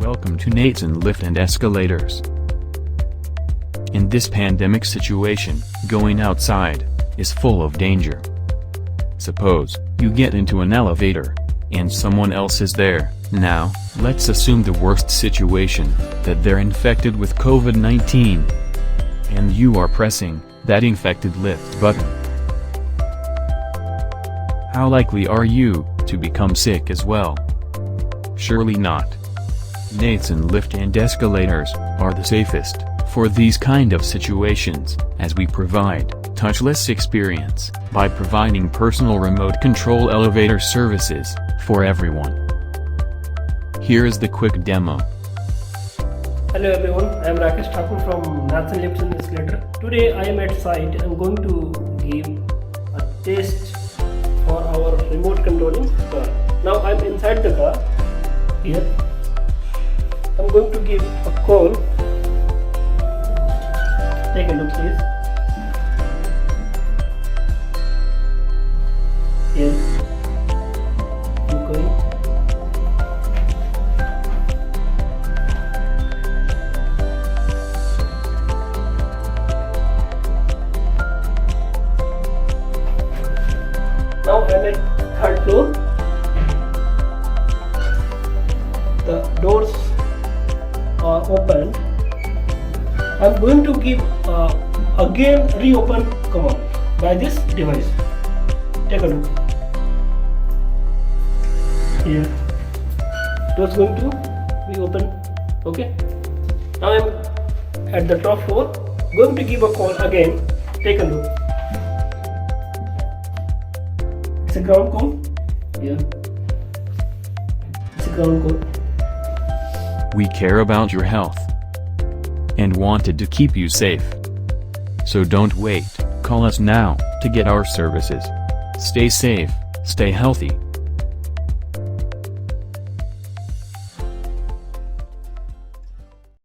Welcome to Nathson Lift and Escalators. In this pandemic situation, going outside is full of danger. Suppose you get into an elevator and someone else is there. Now, let's assume the worst situation, that they're infected with COVID-19. And you are pressing that infected lift button. How likely are you to become sick as well? Surely not. Nathson Lift and Escalators are the safest for these kind of situations, as we provide touchless experience by providing personal remote control elevator services for everyone. Here is the quick demo. Hello everyone, I am Rakesh Thakur from Nathson Lift and Escalator. Today I am at site. I am going to give a test for our remote controlling car. Now I am inside the car. Here I am going to give a call. Take a look please. Yes. Keep going. Now I am at third floor. The doors are open. I am going to give again reopen command by this device. Take a look. Here. Doors going to be open. Okay. Now I am at the top floor. Going to give a call again. Take a look. It's a ground call. Yeah. It's a ground call. We care about your health and wanted to keep you safe. So don't wait, call us now to get our services. Stay safe, stay healthy.